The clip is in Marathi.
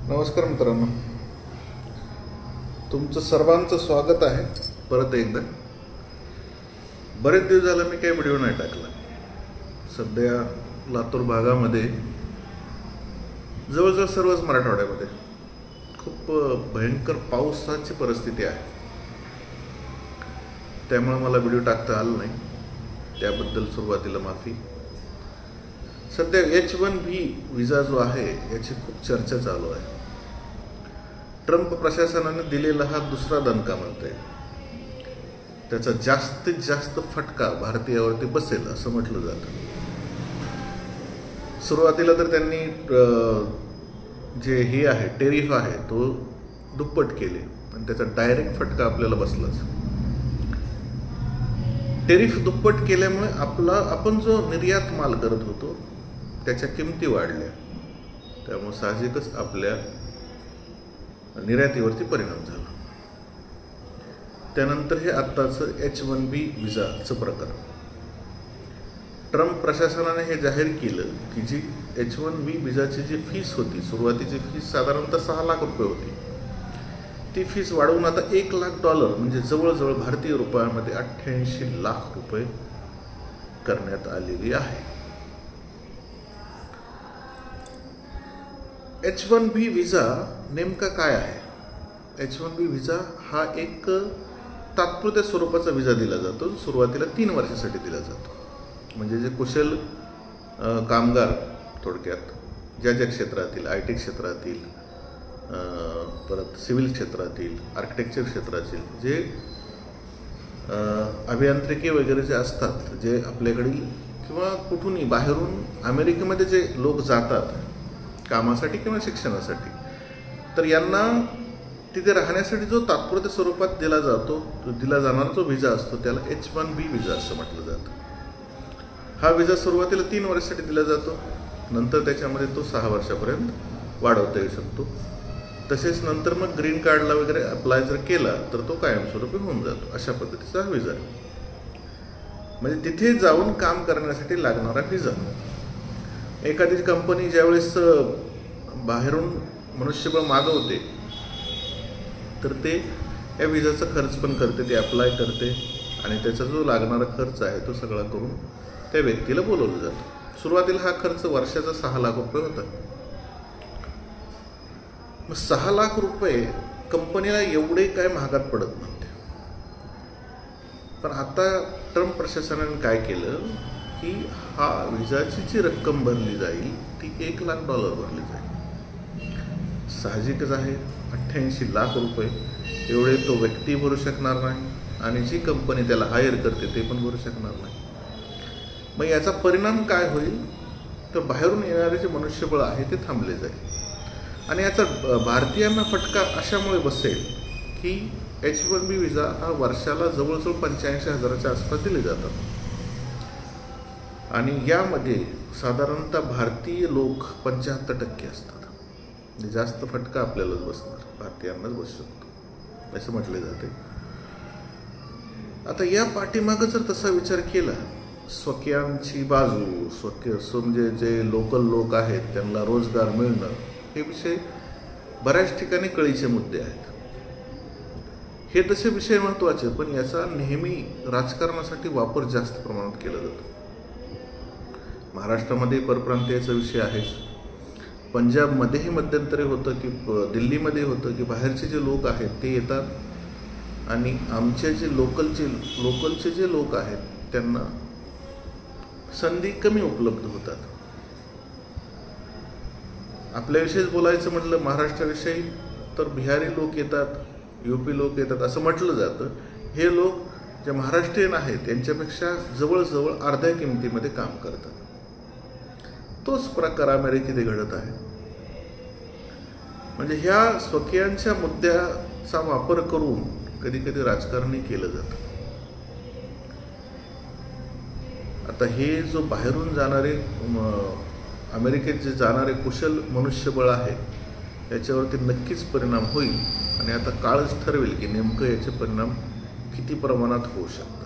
नमस्कार मित्रांनो, तुमचं सर्वांचं स्वागत आहे परत एकदा. बरेच दिवस झालं मी काही व्हिडिओ नाही टाकला. सध्या लातूर भागामध्ये जवळजवळ सर्वच मराठवाड्यामध्ये खूप भयंकर पावसाची परिस्थिती आहे. त्यामुळे मला व्हिडिओ टाकता आला नाही, त्याबद्दल सुरुवातीला माफी. सध्या H-1B विजा जो आहे याची खूप चर्चा चालू आहे. ट्रम्प प्रशासनाने दिलेला हा दुसरा दणका म्हणता येईल. त्याचा जास्तीत जास्त फटका भारतीयावरती बसेल असं म्हटलं जातं. सुरुवातीला तर त्यांनी जे हे आहे टेरिफ आहे तो दुप्पट केले आणि त्याचा डायरेक्ट फटका आपल्याला बसलाच. टेरिफ दुप्पट केल्यामुळे आपण जो निर्यात माल करत होतो त्याच्या किमती वाढल्या, त्यामुळे साहजिकच आपल्या निर्यातीवरती परिणाम झाला. त्यानंतर हे आत्ताचं H-1B विजाचं प्रकरण. ट्रम्प प्रशासनाने हे जाहीर केलं की जी H-1B विजाची जी फीस होती, सुरुवातीची फीस साधारणतः 6 लाख रुपये होती, ती फीस वाढवून आता $1 लाख म्हणजे जवळजवळ भारतीय रुपयामध्ये 88 लाख रुपये करण्यात आलेली आहे. H-1B विजा नेमका काय आहे? H-1B विजा हा एक तात्पुरत्या स्वरूपाचा विजा दिला जातो. सुरुवातीला 3 वर्षासाठी दिला जातो. म्हणजे जे कुशल कामगार, थोडक्यात ज्या क्षेत्रातील, IT क्षेत्रातील, परत सिव्हिल क्षेत्रातील, आर्किटेक्चर क्षेत्रातील, जे अभियांत्रिकी वगैरे जे असतात, जे आपल्याकडील किंवा कुठूनही बाहेरून अमेरिकेमध्ये जे लोक जातात कामासाठी किंवा शिक्षणासाठी, तर यांना तिथे राहण्यासाठी जो तात्पुरत्या स्वरूपात दिला जाणारा जो विजा असतो त्याला H-1B विजा असं म्हटलं जातं. हा विजा सुरुवातीला 3 वर्षासाठी दिला जातो. नंतर त्याच्यामध्ये तो 6 वर्षापर्यंत वाढवता येऊ शकतो. तसेच नंतर मग ग्रीन कार्डला वगैरे अप्लाय जर केला तर तो कायमस्वरूपी होऊन जातो. अशा पद्धतीचा हा विजा आहे. म्हणजे तिथे जाऊन काम करण्यासाठी लागणारा विजा. एखादी कंपनी ज्यावेळेस बाहेरून मनुष्यबळ मागवते तर ते या विजाचा खर्च पण करते, ते अप्लाय करते आणि त्याचा जो लागणारा खर्च आहे तो सगळा करून त्या व्यक्तीला बोलवलं जातं. सुरुवातीला हा खर्च वर्षाचा 6 लाख रुपये होता. मग 6 लाख रुपये कंपनीला एवढे काय महागात पडत नव्हते. पण आता ट्रम्प प्रशासनाने काय केलं की हा विजाची जी रक्कम भरली जाईल ती $1 लाख भरली जाईल. साहजिकच आहे, 88 लाख रुपये एवढे तो व्यक्ती भरू शकणार नाही आणि जी कंपनी त्याला हायर करते ते पण भरू शकणार नाही. मग याचा परिणाम काय होईल तर बाहेरून येणारे जे मनुष्यबळ आहे ते थांबले जाईल आणि याचा भारतीयांना फटका अशामुळे बसेल की H-1B विजा हा वर्षाला जवळजवळ 85,000च्या आसपास दिले जातात आणि यामध्ये साधारणतः भारतीय लोक 75% असतात. जास्त फटका आपल्यालाच बसणार, भारतीयांनाच बसू शकतो असं म्हटले जाते. आता या पाठीमागं जर तसा विचार केला, स्वकीयांची बाजू, म्हणजे जे लोकल लोक आहेत त्यांना रोजगार मिळणं, हे विषय बऱ्याच ठिकाणी कळीचे मुद्दे आहेत. हे तसे विषय महत्त्वाचे, पण याचा नेहमी राजकारणासाठी वापर जास्त प्रमाणात केला जातो. महाराष्ट्रामध्ये परप्रांतीयाचा विषय आहेच. पंजाबमध्येही मध्यंतरी होतं की दिल्लीमध्ये होतं की बाहेरचे जे लोक आहेत ते येतात आणि आमचे जे लोकलचे जे लोक आहेत त्यांना संधी कमी उपलब्ध होतात. आपल्याविषयीच बोलायचं म्हटलं महाराष्ट्राविषयी तर बिहारी लोक येतात, UP लोक येतात असं म्हटलं जातं. हे लोक जे महाराष्ट्रीयन आहेत यांच्यापेक्षा जवळजवळ अर्ध्या किमतीमध्ये काम करतात. तोच प्रकार अमेरिकेत घडत आहे. म्हणजे ह्या स्वकीयांच्या मुद्द्याचा वापर करून कधी कधी राजकारणी केलं जातं. आता हे जो बाहेरून जाणारे अमेरिकेत जे जाणारे कुशल मनुष्यबळ आहे याच्यावरती नक्कीच परिणाम होईल आणि आता काळच ठरवेल की नेमकं याचे परिणाम किती प्रमाणात होऊ शकतात.